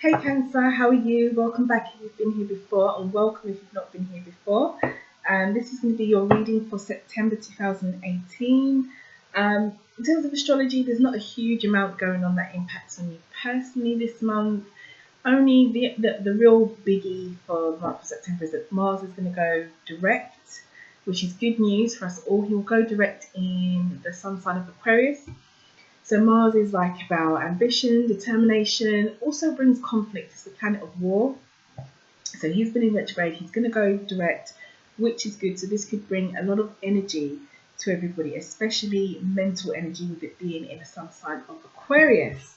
Hey Cancer, how are you? Welcome back if you've been here before, and welcome if you've not been here before. This is going to be your reading for September 2018. In terms of astrology, there's not a huge amount going on that impacts on you personally this month. Only the real biggie for the month of September is that Mars is going to go direct, which is good news for us all. He will go direct in the sun sign of Aquarius. So Mars is like about ambition, determination, also brings conflict. It's the planet of war. So he's been in retrograde, he's going to go direct, which is good. So this could bring a lot of energy to everybody, especially mental energy with it being in the sun sign of Aquarius.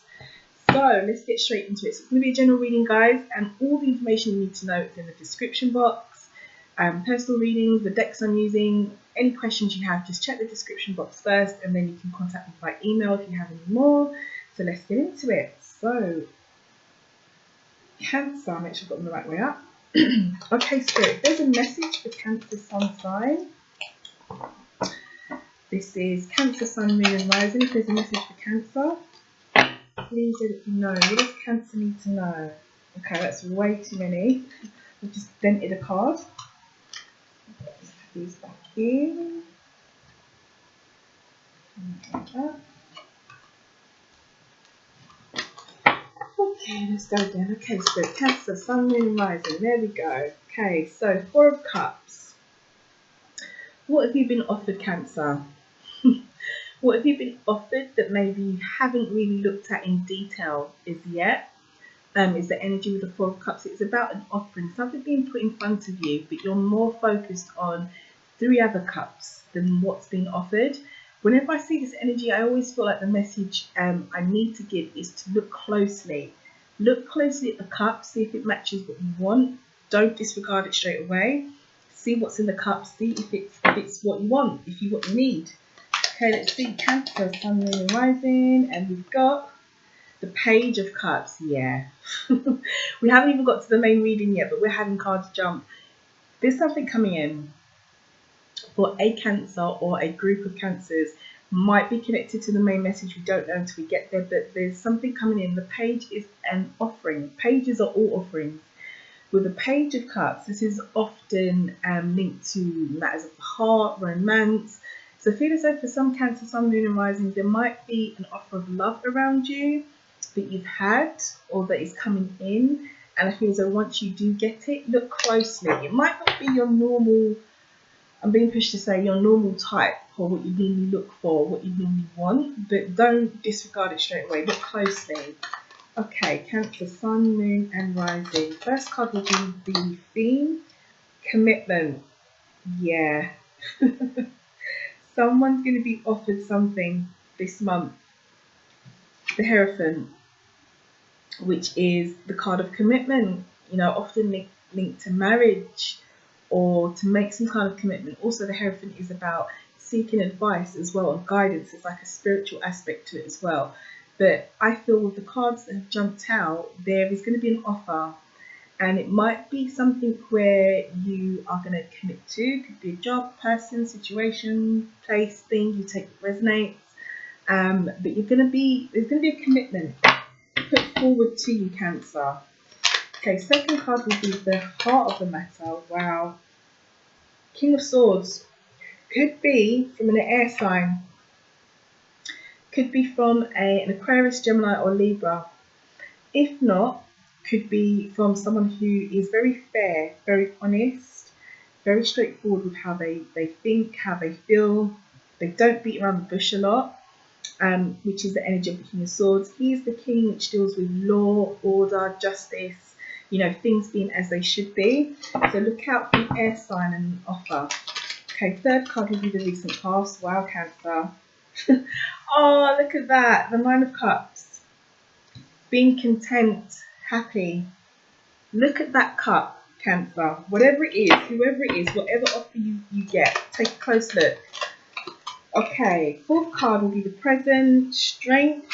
So let's get straight into it. So it's going to be a general reading, guys, and all the information you need to know is in the description box. Personal readings, the decks I'm using, any questions you have, just check the description box first, and then you can contact me by email if you have any more. So let's get into it. So Cancer, make sure I've got them the right way up. Okay, Spirit, there's a message for Cancer sun sign. This is Cancer sun, moon and rising. If there's a message for Cancer, please let it be known. What does Cancer need to know? Okay, that's way too many. I've just dented a card. These back in. Like that. Okay, let's go again. Okay, so Cancer, sun, moon, rising. There we go. Okay, so Four of Cups. What have you been offered, Cancer? What have you been offered that maybe you haven't really looked at in detail as yet? Is the energy with the Four of Cups. It's about an offering, something being put in front of you, but you're more focused on 3 other cups than what's being offered. Whenever I see this energy, I always feel like the message I need to give is to look closely. Look closely at the cup, see if it matches what you want. Don't disregard it straight away. See what's in the cup, see if it's what you want, if you what you need. Okay, let's see Cancer, sun, moon and rising, and we've got the Page of Cups. Yeah. We haven't even got to the main reading yet, but we're having cards jump. There's something coming in for a Cancer or a group of Cancers. Might be connected to the main message. We don't know until we get there, but there's something coming in. The Page is an offering. Pages are all offerings. With the Page of Cups, this is often linked to matters of the heart, romance. So feel as though for some Cancer, sun, moon and rising, there might be an offer of love around you that you've had or that is coming in, and I feel as though once you do get it, look closely. It might not be your normal, I'm being pushed to say your normal type or what you normally look for, what you normally want, but don't disregard it straight away. Look closely. Okay, Cancer, sun, moon and rising. First card will be the theme, commitment. Yeah. Someone's going to be offered something this month. The Hierophant, which is the card of commitment, you know, often linked to marriage or to make some kind of commitment. Also, the Hierophant is about seeking advice as well, and guidance. It's like a spiritual aspect to it as well. But I feel with the cards that have jumped out, there is going to be an offer, and it might be something where you are going to commit to. It could be a job, person, situation, place, thing you take that resonates. But there's going to be a commitment put forward to you, Cancer. Okay, second card will be the heart of the matter. Wow. King of Swords. Could be from an air sign. Could be from an Aquarius, Gemini or Libra. If not, could be from someone who is very fair, very honest, very straightforward with how they think, how they feel. They don't beat around the bush a lot. Which is the energy of the King of Swords. He is the king which deals with law, order, justice, you know, things being as they should be. So look out for an air sign and an offer. Okay, third card will be the recent past. Wow, Cancer. Oh, look at that. The Nine of Cups. Being content, happy. Look at that cup, Cancer. Whatever it is, whoever it is, whatever offer you get, take a close look. Okay, fourth card will be the present, strength,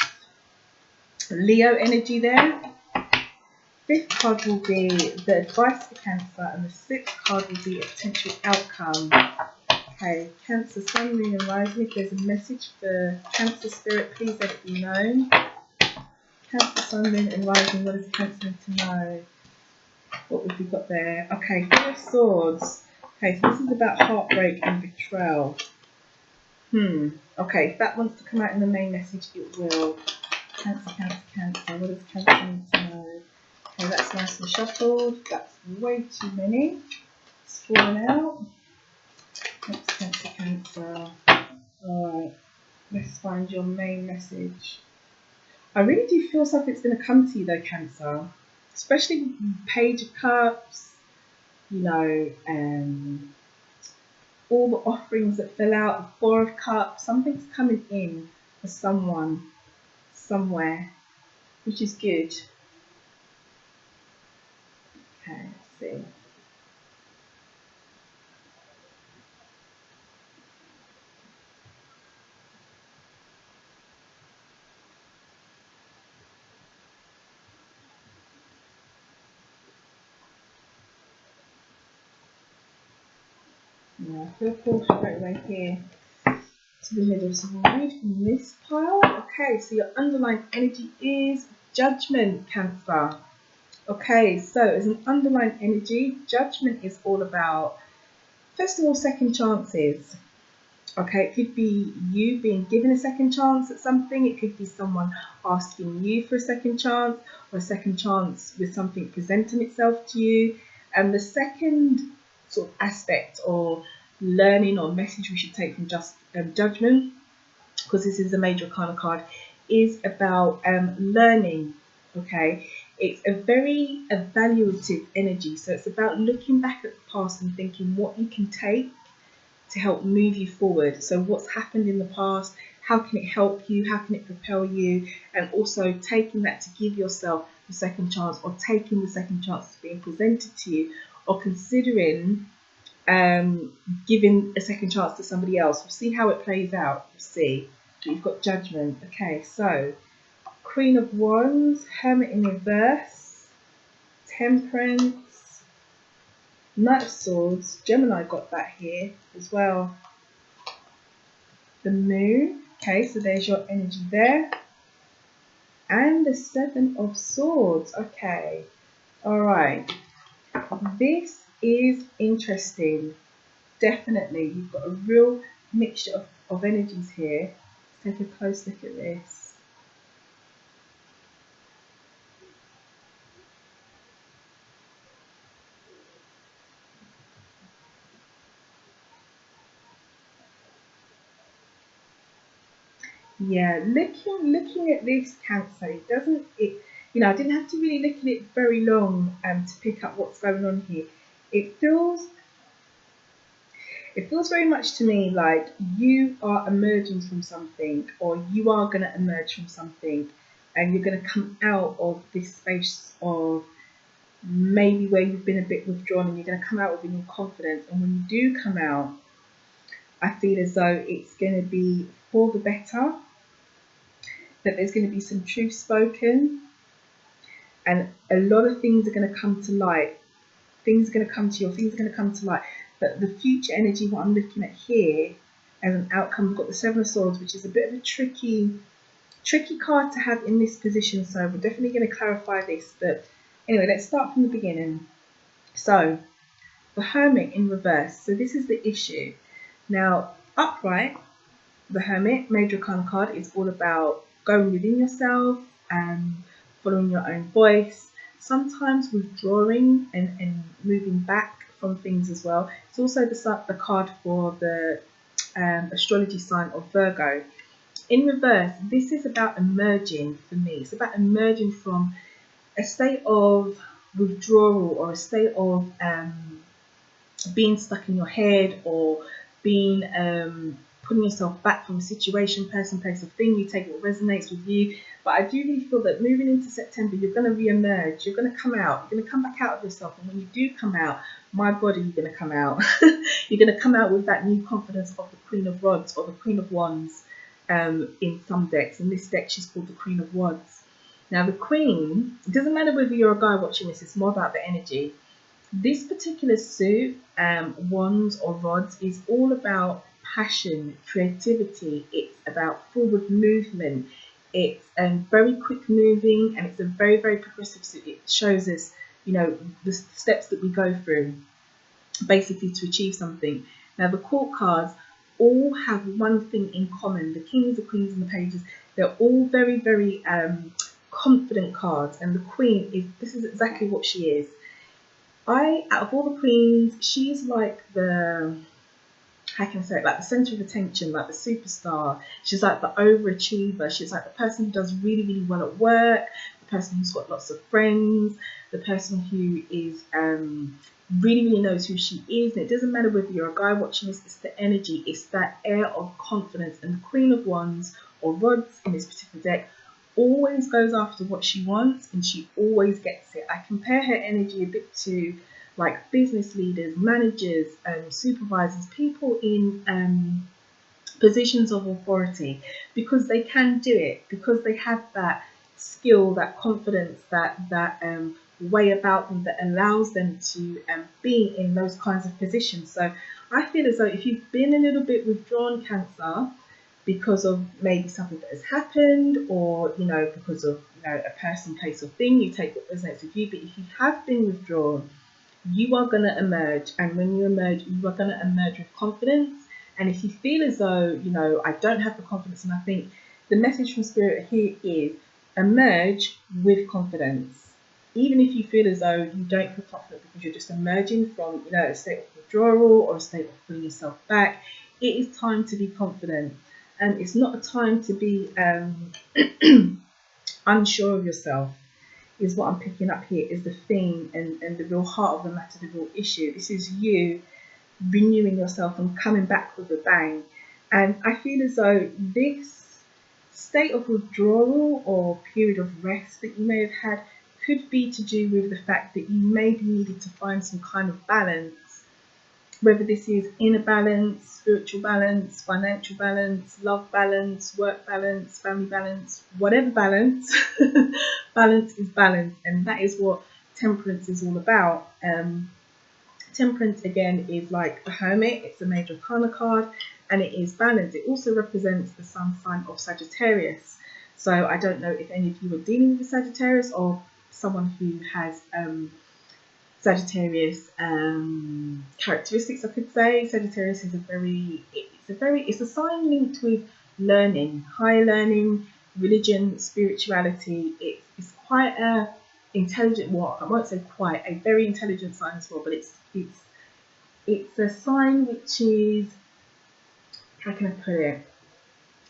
Leo energy there. Fifth card will be the advice for Cancer, and the sixth card will be a potential outcome. Okay, Cancer, sun, moon and rising. If there's a message for Cancer spirit, please let it be known. Cancer, Sun, Moon and Rising. What does Cancer need to know? What have we got there? Okay, Four of Swords. Okay, so this is about heartbreak and betrayal. Okay, if that wants to come out in the main message, it will. Cancer, Cancer, Cancer. What does Cancer need to know? Okay, that's nice and shuffled. That's way too many. It's falling out. Cancer, Cancer, Cancer. Alright, let's find your main message. I really do feel something's going to come to you though, Cancer. Especially Page of Cups, you know, all the offerings that fell out, the Four of Cups. Something's coming in for someone, somewhere, which is good. Okay, let's see. Yeah, I feel pulled straight away here to the middle. So we'll read from this pile. Okay, so your underlying energy is Judgment, Cancer. Okay, so as an underlying energy, Judgment is all about, first of all, second chances. Okay, it could be you being given a second chance at something. It could be someone asking you for a second chance, or a second chance with something presenting itself to you. And the second sort of aspect or learning or message we should take from Judgment, because this is a major arcana card, is about learning. Okay, it's a very evaluative energy, so it's about looking back at the past and thinking what you can take to help move you forward. So what's happened in the past, how can it help you, how can it propel you, and also taking that to give yourself the second chance, or taking the second chance that's being presented to you, or considering giving a second chance to somebody else. We'll see how it plays out. We'll see. But you've got Judgment. Okay, so Queen of Wands, Hermit in reverse, Temperance, Knight of Swords. Gemini got that here as well. The Moon. Okay, so there's your energy there. And the Seven of Swords. Okay, all right. This is interesting. Definitely, you've got a real mixture of energies here. Let's take a close look at this. Yeah, looking at this, Cancer, I didn't have to really look at it very long to pick up what's going on here. It feels very much to me like you are emerging from something, or you are going to emerge from something, and you're going to come out of this space of maybe where you've been a bit withdrawn, and you're going to come out with a new confidence. And when you do come out, I feel as though it's going to be for the better, that there's going to be some truth spoken, and a lot of things are going to come to light. Things are going to come to you, or things are going to come to light. But the future energy, what I'm looking at here as an outcome, we've got the Seven of Swords, which is a bit of a tricky card to have in this position. So we're definitely going to clarify this. But anyway, let's start from the beginning. So the Hermit in reverse. So this is the issue. Now, upright, the Hermit, major arcana card, is all about going within yourself and following your own voice, sometimes withdrawing and moving back from things as well. It's also the card for the astrology sign of Virgo. In reverse, this is about emerging for me. It's about emerging from a state of withdrawal, or a state of being stuck in your head, or being putting yourself back from a situation, person, place, or thing. You take what resonates with you. But I do really feel that moving into September, you're going to re-emerge. You're going to come out. You're going to come back out of yourself. And when you do come out, my God, are you going to come out? You're going to come out with that new confidence of the Queen of Rods, or the Queen of Wands in some decks. In this deck, she's called the Queen of Wands. Now, the Queen, it doesn't matter whether you're a guy watching this, it's more about the energy. This particular suit, Wands or Rods, is all about passion, creativity. It's about forward movement. It's very quick moving, and it's a very, very progressive. So it shows us, you know, the steps that we go through basically to achieve something. Now the court cards all have one thing in common. The kings, the queens, and the pages, they're all very, very confident cards. And the queen this is exactly what she is. Out of all the queens, she's like the, how can I say it, like the center of attention, like the superstar. She's like the overachiever. She's like the person who does really, really well at work, the person who's got lots of friends, the person who is really, really knows who she is. And it doesn't matter whether you're a guy watching this, it's the energy, it's that air of confidence. And the Queen of Wands, or Rods in this particular deck, always goes after what she wants, and she always gets it. I compare her energy a bit to like business leaders, managers, supervisors, people in positions of authority, because they can do it, because they have that skill, that confidence, that way about them that allows them to be in those kinds of positions. So I feel as though if you've been a little bit withdrawn, Cancer, because of maybe something that has happened, or you know, because of, you know, a person, place, or thing, you take what resonates with you. But if you have been withdrawn, you are going to emerge, and when you emerge, you are going to emerge with confidence. And if you feel as though, you know, I don't have the confidence, and I think the message from Spirit here is emerge with confidence. Even if you feel as though you don't feel confident because you're just emerging from, you know, a state of withdrawal or a state of pulling yourself back, it is time to be confident. And it's not a time to be unsure of yourself, is what I'm picking up here, is the theme and the real heart of the matter, the real issue. This is you renewing yourself and coming back with a bang. And I feel as though this state of withdrawal or period of rest that you may have had could be to do with the fact that you maybe needed to find some kind of balance, whether this is inner balance, spiritual balance, financial balance, love balance, work balance, family balance, whatever balance. Balance is balance, and that is what temperance is all about. Temperance, again, is like the Hermit. It's a major arcana card, and it is balance. It also represents the sun sign of Sagittarius. So I don't know if any of you are dealing with a Sagittarius, or someone who has Sagittarius characteristics, I could say. Sagittarius is it's a sign linked with learning, higher learning, religion, spirituality. It's quite a intelligent, well, I won't say quite, a very intelligent sign as well, but it's a sign which is, how can I put it?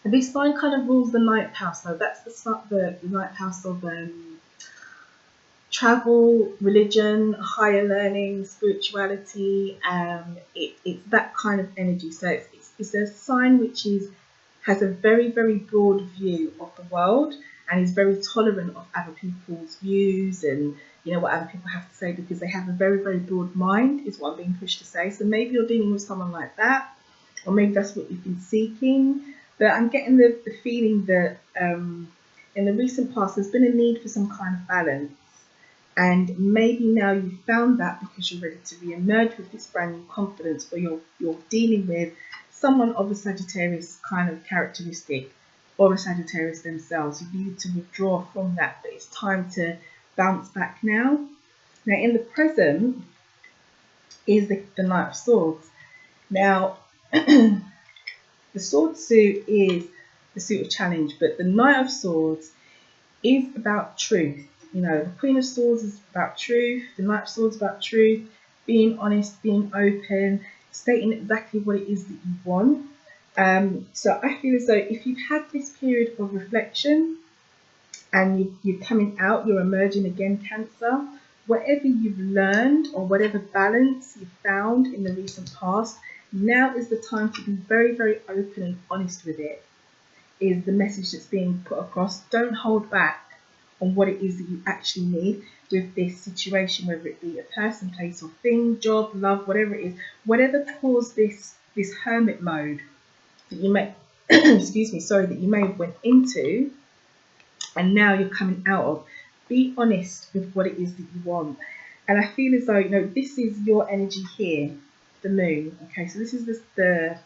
This sign kind of rules the ninth house. So that's the ninth house of travel, religion, higher learning, spirituality. It's that kind of energy. So it's a sign which has a very, very broad view of the world, and is very tolerant of other people's views and, you know, what other people have to say, because they have a very, very broad mind, is what I'm being pushed to say. So maybe you're dealing with someone like that, or maybe that's what you've been seeking. But I'm getting the feeling that in the recent past there's been a need for some kind of balance. And maybe now you've found that because you're ready to re-emerge with this brand new confidence, or you're dealing with someone of a Sagittarius kind of characteristic, or a Sagittarius themselves. You need to withdraw from that, but it's time to bounce back now. Now in the present is the Knight of Swords. Now the sword suit is the suit of challenge, but the Knight of Swords is about truth. You know, the Queen of Swords is about truth, the Knight of Swords is about truth, being honest, being open, stating exactly what it is that you want. So I feel as though if you've had this period of reflection and you're coming out, you're emerging again, Cancer, whatever you've learned or whatever balance you've found in the recent past, now is the time to be very, very open and honest with it, is the message that's being put across. Don't hold back on what it is that you actually need with this situation, whether it be a person, place, or thing, job, love, whatever it is, whatever caused this hermit mode that you may excuse me, sorry, that you may have went into and now you're coming out of. Be honest with what it is that you want. And I feel as though, you know, this is your energy here, the moon. Okay, so this is the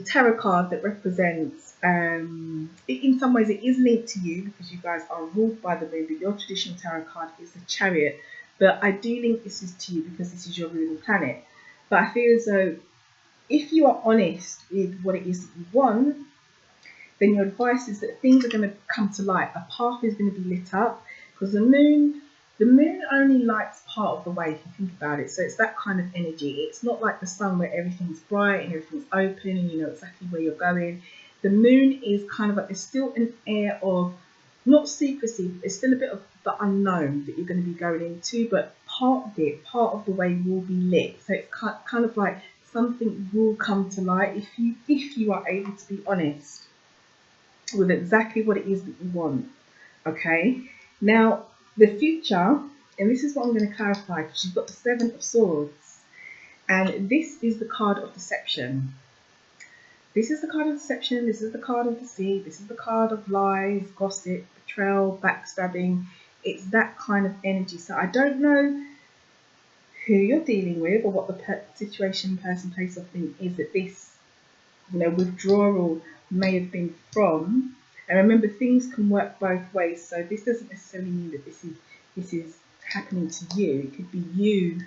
tarot card that represents in some ways it is linked to you because you guys are ruled by the moon, but your traditional tarot card is the Chariot. But I do link this is to you because this is your ruling planet. But I feel as though if you are honest with what it is that you want, then your advice is that things are going to come to light. A path is going to be lit up because the moon only lights part of the way if you think about it. So it's that kind of energy. It's not like the sun where everything's bright and everything's open and you know exactly where you're going. The moon is kind of like, there's still an air of, not secrecy, but there's still a bit of the unknown that you're going to be going into, but part of the way will be lit. So it's kind of like something will come to light if you are able to be honest with exactly what it is that you want. Okay, now the future, and this is what I'm going to clarify because you've got the Seven of Swords, and this is the card of deception. This is the card of deception, this is the card of deceit, this is the card of lies, gossip, betrayal, backstabbing. It's that kind of energy. So I don't know who you're dealing with or what the situation, person, place, or thing is that this, you know, withdrawal may have been from. And remember, things can work both ways. So this doesn't necessarily mean that this is happening to you. It could be you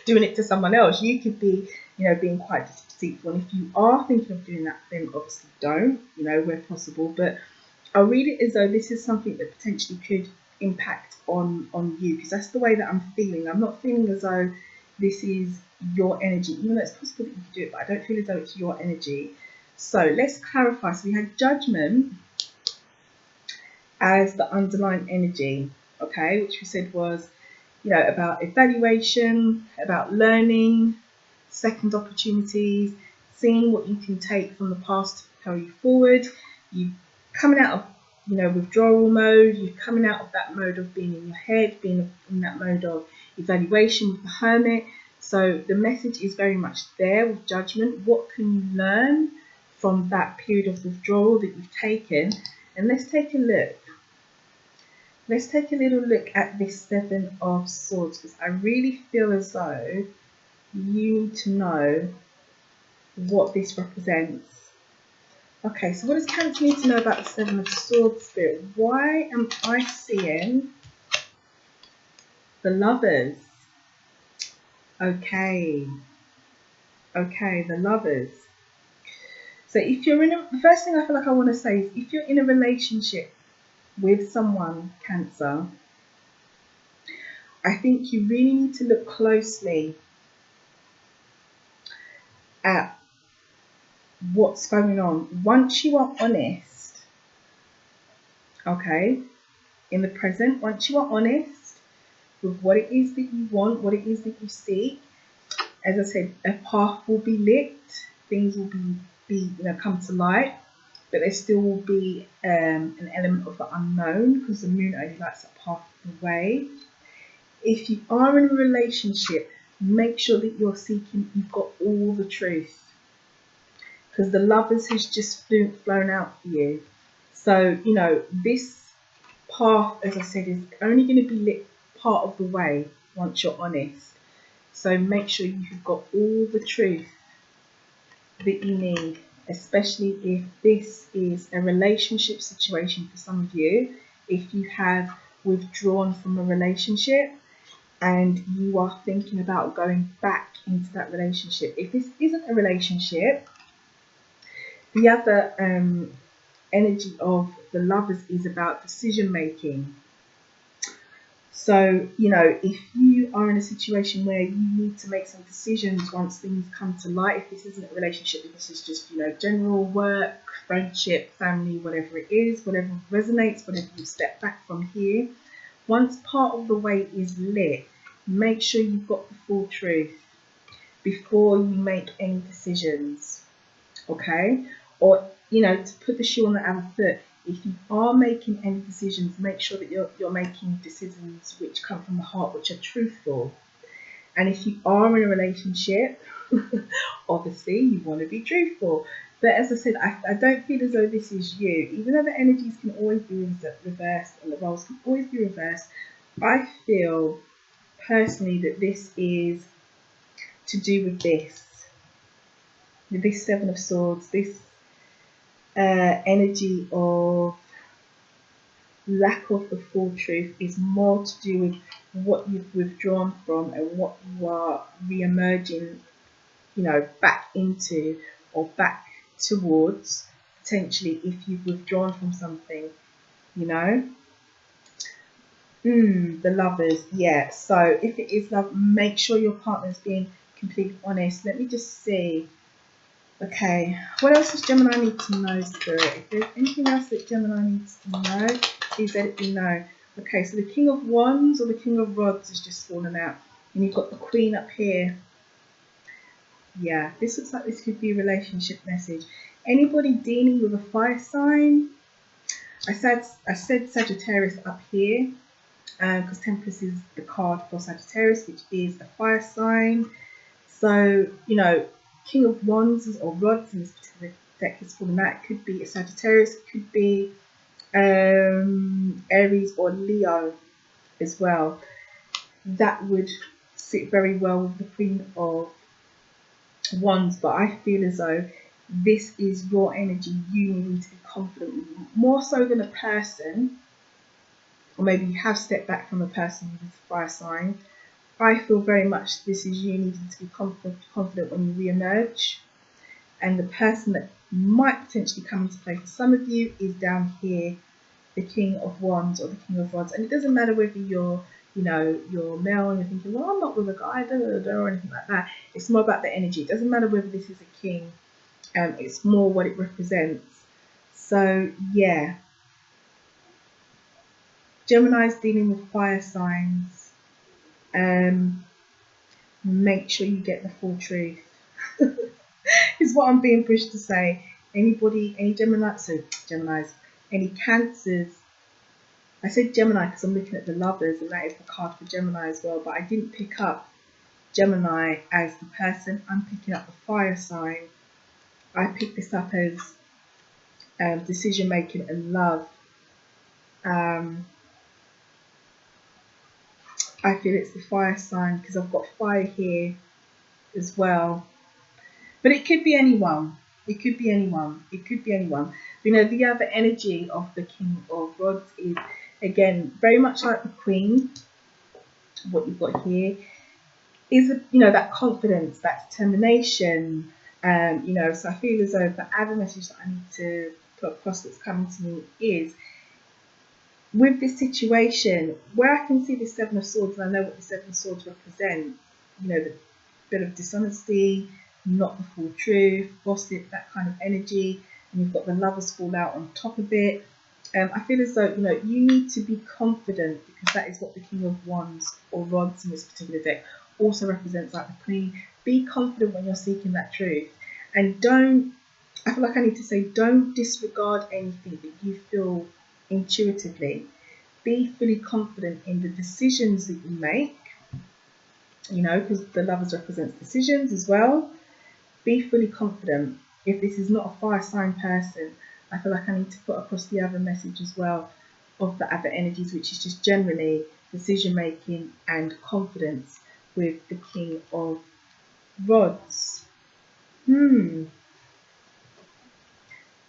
doing it to someone else. You could be, you know, being quite deceitful. And if you are thinking of doing that, then obviously don't, you know, where possible. But I'll read it as though this is something that potentially could impact on you, because that's the way that I'm feeling. I'm not feeling as though this is your energy, even though it's possible that you can do it, but I don't feel as though it's your energy. So let's clarify. So we had Judgment as the underlying energy, okay, which we said was, you know, about evaluation, about learning, second opportunities, seeing what you can take from the past to propel you forward. You coming out of, you know, withdrawal mode. You're coming out of that mode of being in your head, being in that mode of evaluation with the Hermit. So the message is very much there with Judgment. What can you learn from that period of withdrawal that you've taken? And let's take a look. Let's take a little look at this Seven of Swords, because I really feel as though you need to know what this represents. Okay, so what does Cancer need to know about the Seven of Swords, Spirit? Why am I seeing the Lovers? Okay, the Lovers. So if you're in the first thing I feel like I want to say is, if you're in a relationship with someone, Cancer, I think you really need to look closely at what's going on. Once you are honest, okay, in the present, once you are honest with what it is that you want, what it is that you seek, as I said, a path will be lit, things will be you know, come to light, but there still will be an element of the unknown, because the moon only lights up half the way. If you are in a relationship, make sure that you're seeking, you've got all the truth, because the Lovers has just flown out for you. So, you know, this path, as I said, is only going to be lit part of the way once you're honest. So make sure you've got all the truth that you need, especially if this is a relationship situation for some of you. If you have withdrawn from a relationship and you are thinking about going back into that relationship. If this isn't a relationship, the other energy of the Lovers is about decision making. So, you know, if you are in a situation where you need to make some decisions once things come to light, if this isn't a relationship, if this is just, you know, general work, friendship, family, whatever it is, whatever resonates, whatever you step back from here, once part of the way is lit, make sure you've got the full truth before you make any decisions, okay? Or, you know, to put the shoe on the other foot, if you are making any decisions, make sure that you're making decisions which come from the heart, which are truthful. And if you are in a relationship, obviously you want to be truthful. But as I said, I don't feel as though this is you. Even though the energies can always be reversed and the roles can always be reversed, I feel personally that this is to do with this Seven of Swords, this energy of lack of the full truth is more to do with what you've withdrawn from and what you are re-emerging, you know, back into or back towards, potentially, if you've withdrawn from something, you know. The Lovers, yeah. So if it is love, make sure your partner's being completely honest. Let me just see. Okay, what else does Gemini need to know, Spirit? If there's anything else that Gemini needs to know, please let it be known. Okay, so the King of Wands or the King of Rods has just fallen out. And you've got the Queen up here. Yeah, this looks like this could be a relationship message. Anybody dealing with a fire sign? I said Sagittarius up here, because Temperance is the card for Sagittarius, which is a fire sign. So, you know, King of Wands or Rods in this particular deck is falling out. It could be a Sagittarius, it could be Aries or Leo as well. That would sit very well with the Queen of Wands, but I feel as though this is your energy. You need to be confident, more so than a person, or maybe you have stepped back from a person who's a fire sign. I feel very much this is you needing to be confident when you re-emerge, and the person that might potentially come into play for some of you is down here, the King of Wands or the King of Rods. And it doesn't matter whether you're, you know, you're male and you're thinking, well, I'm not with a guy, or anything like that. It's more about the energy. It doesn't matter whether this is a king. It's more what it represents. So yeah, Gemini's dealing with fire signs. Make sure you get the full truth. Is what I'm being pushed to say. Anybody, any Geminis, any Cancers. I said Gemini because I'm looking at the Lovers, and that is the card for Gemini as well, but I didn't pick up Gemini as the person. I'm picking up the fire sign. I picked this up as decision making and love. I feel it's the fire sign because I've got fire here as well. But it could be anyone. It could be anyone. It could be anyone. You know, the other energy of the King of Rods is, again, very much like the Queen. What you've got here is, you know, that confidence, that determination. You know, so I feel as though the other message that I need to put across that's coming to me is, with this situation, where I can see the Seven of Swords, and I know what the Seven of Swords represents, you know, the bit of dishonesty, not the full truth, gossip, that kind of energy, and you've got the Lovers fall out on top of it. I feel as though, you know, you need to be confident, because that is what the King of Wands or Rods in this particular deck also represents, like the Queen. Be confident when you're seeking that truth, and don't, I feel like I need to say, don't disregard anything that you feel intuitively. Be fully confident in the decisions that you make, you know, because the Lovers represents decisions as well. Be fully confident. If this is not a fire sign person, I feel like I need to put across the other message as well of the other energies, which is just generally decision making and confidence with the King of Rods.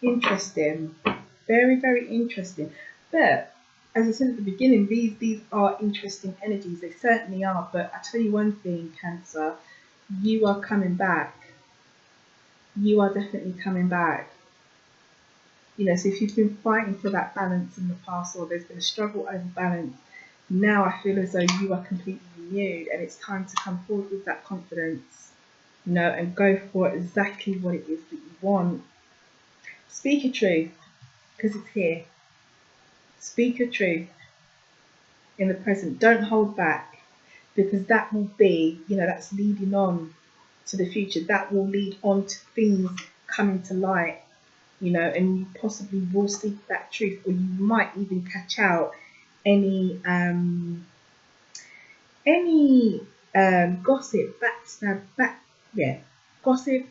Interesting. Very, very interesting. But as I said at the beginning, these are interesting energies. They certainly are. But I tell you one thing, Cancer, you are coming back. You are definitely coming back. You know, so if you've been fighting for that balance in the past, or there's been a struggle over balance, now I feel as though you are completely renewed, and it's time to come forward with that confidence, you know, and go for exactly what it is that you want. Speak your truth, because it's here. Speak your truth in the present. Don't hold back, because that will be, you know, that's leading on to the future. That will lead on to things coming to light, you know, and you possibly will seek that truth, or you might even catch out any gossip, gossip,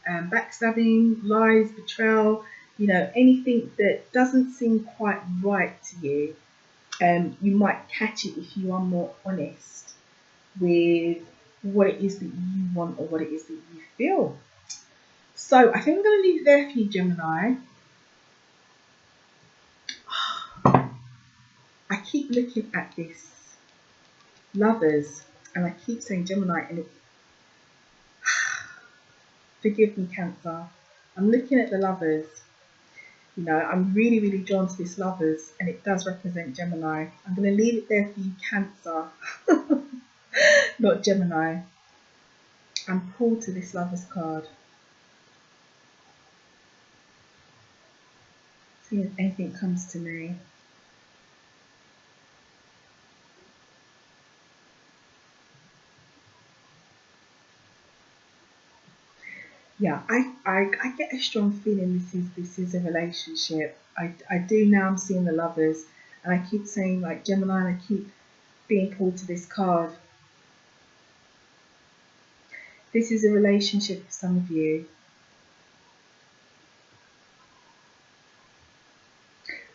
backstabbing, lies, betrayal, you know, anything that doesn't seem quite right to you. You might catch it if you are more honest with what it is that you want, or what it is that you feel. So I think I'm going to leave it there for you, Gemini. keep looking at this Lovers, and I keep saying Gemini, and it, forgive me, Cancer. I'm looking at the Lovers. You know, I'm really, really drawn to this Lovers, and it does represent Gemini. I'm going to leave it there for you, Cancer, not Gemini. I'm pulled to this Lovers card. See if anything comes to me. Yeah, I get a strong feeling this is a relationship. I do now. I'm seeing the Lovers, and I keep saying like Gemini, and I keep being pulled to this card. This is a relationship for some of you.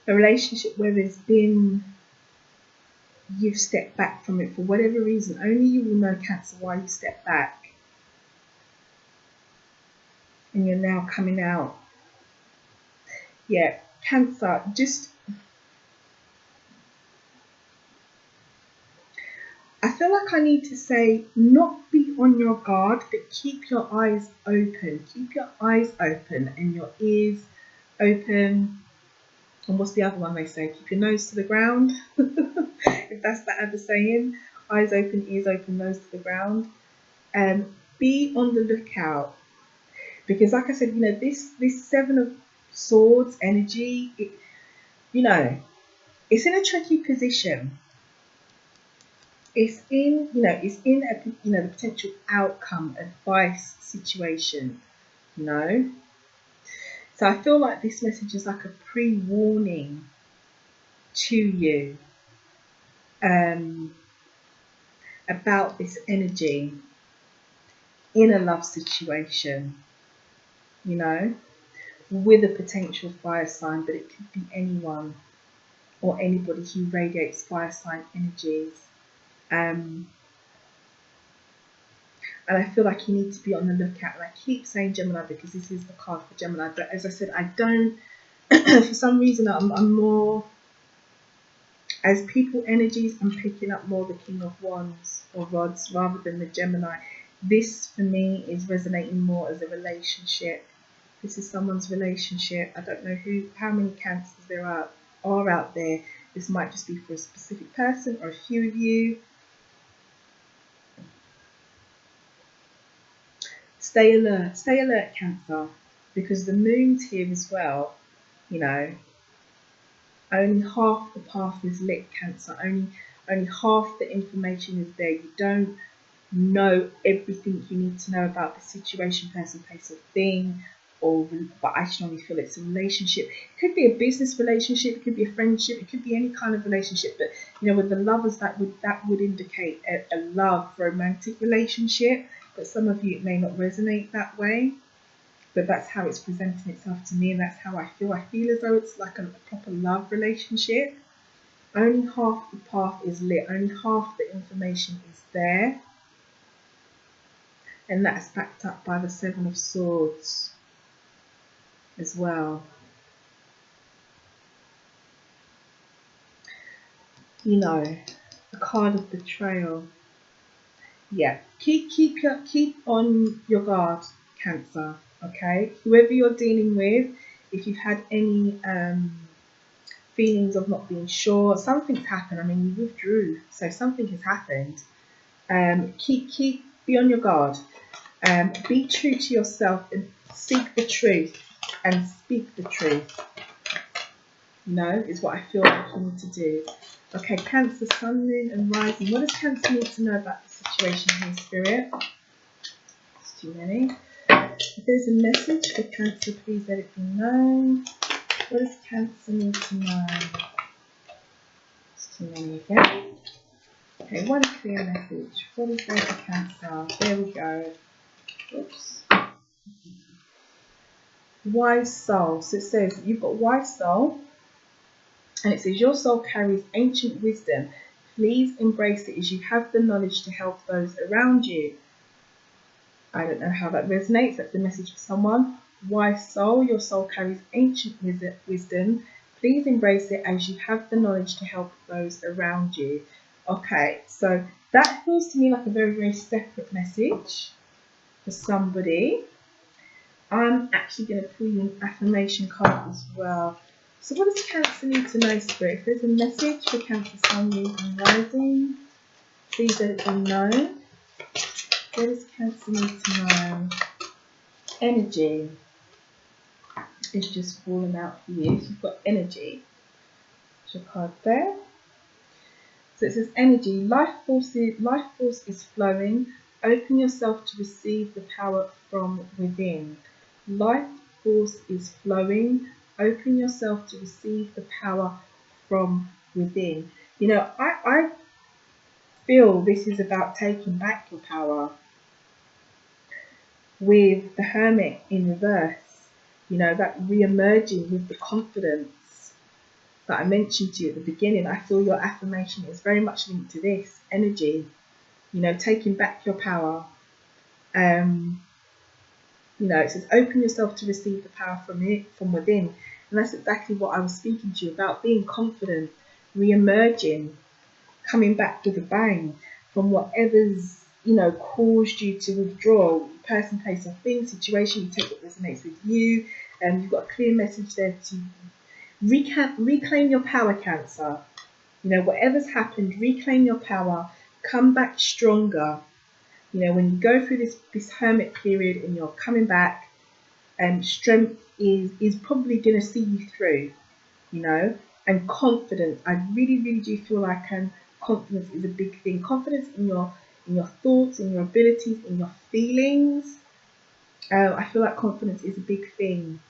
A relationship where there's been, you've stepped back from it for whatever reason. Only you will know, Cancer, why you stepped back. And you're now coming out. Yeah, Cancer, just, I feel like I need to say, not be on your guard, but keep your eyes open. Keep your eyes open and your ears open. And what's the other one they say? Keep your nose to the ground. If that's the other saying. Eyes open, ears open, nose to the ground. Be on the lookout. Because like I said, you know, this Seven of Swords energy, it, you know, it's in a tricky position. It's in, you know, it's in a, you know, the potential outcome, advice situation, you know. So I feel like this message is like a pre-warning to you about this energy in a love situation, you know, with a potential fire sign, but it could be anyone or anybody who radiates fire sign energies. And I feel like you need to be on the lookout. And I keep saying Gemini because this is the card for Gemini. But as I said, I don't, for some reason, I'm more, as people energies, I'm picking up more the King of Wands or Rods rather than the Gemini. This, for me, is resonating more as a relationship. This is someone's relationship. I don't know how many Cancers there are out there. This might just be for a specific person or a few of you. Stay alert, Cancer, because the moon's here as well, you know. Only half the path is lit, Cancer. Only half the information is there. You don't know everything you need to know about the situation, person, place, or thing. But I strongly feel it's a relationship. It could be a business relationship, it could be a friendship, it could be any kind of relationship. But you know, with the Lovers, that would indicate a love, romantic relationship. But some of you, it may not resonate that way. But that's how it's presenting itself to me, and that's how I feel. I feel as though it's like a proper love relationship. Only half the path is lit. Only half the information is there. And that's backed up by the Seven of Swords as well. You know, the card of betrayal. Yeah, keep on your guard, Cancer. Okay, whoever you're dealing with, if you've had any feelings of not being sure, something's happened. I mean, you withdrew, so something has happened. Be on your guard. Be true to yourself and seek the truth and speak the truth. You know, is what I feel like you need to do. Okay, Cancer, Sun, Moon, and Rising. What does Cancer need to know about the situation here, Spirit? It's too many. If there's a message for Cancer, please let it be known. What does Cancer need to know? It's too many again. Okay, one clear message. What is there for Cancer? There we go. Oops. Wise soul. So it says you've got wise soul, and it says your soul carries ancient wisdom. Please embrace it as you have the knowledge to help those around you. I don't know how that resonates. That's the message for someone. Wise soul, your soul carries ancient wisdom. Please embrace it as you have the knowledge to help those around you. Okay, so that feels to me like a very, very separate message for somebody. I'm actually going to pull you an affirmation card as well. So what does Cancer need to know, Spirit? If there's a message for Cancer, Sun, Moon and Rising, please let it be known. What does Cancer need to know? Energy is just falling out for you. So you've got energy. There's your card there. So it says energy, life force is flowing. Open yourself to receive the power from within. Life force is flowing. Open yourself to receive the power from within. You know, I feel this is about taking back your power with the Hermit in reverse. You know, that re-emerging with the confidence that I mentioned to you at the beginning. I feel your affirmation is very much linked to this energy, you know, taking back your power. You know, it says open yourself to receive the power from within, and that's exactly what I was speaking to you about, being confident, re-emerging, coming back with a bang from whatever's, you know, caused you to withdraw, person, place or thing, situation. You take what resonates with you, and you've got a clear message there to reclaim your power, Cancer. You know, whatever's happened, reclaim your power, come back stronger. You know, when you go through this hermit period and you're coming back, strength is probably going to see you through, you know, and confidence. I really, really do feel like confidence is a big thing. Confidence in your thoughts, in your abilities, in your feelings. I feel like confidence is a big thing.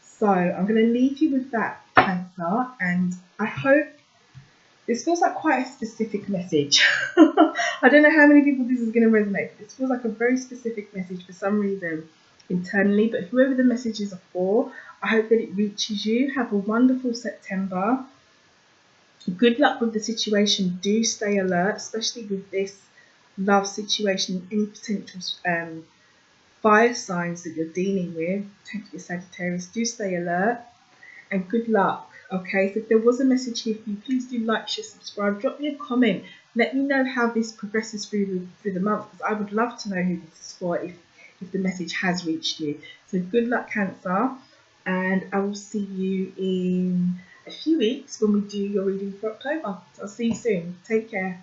So I'm going to leave you with that, Cancer, and I hope this feels like quite a specific message. I don't know how many people this is going to resonate, but this feels like a very specific message for some reason internally. But whoever the messages are for, I hope that it reaches you. Have a wonderful September. Good luck with the situation. Do stay alert, especially with this love situation, any potential fire signs that you're dealing with, potentially Sagittarius. Do stay alert and good luck. Okay, so if there was a message here for you, please do like, share, subscribe, drop me a comment. Let me know how this progresses through the month, because I would love to know who this is for if the message has reached you. So good luck, Cancer, and I will see you in a few weeks when we do your reading for October. So I'll see you soon. Take care.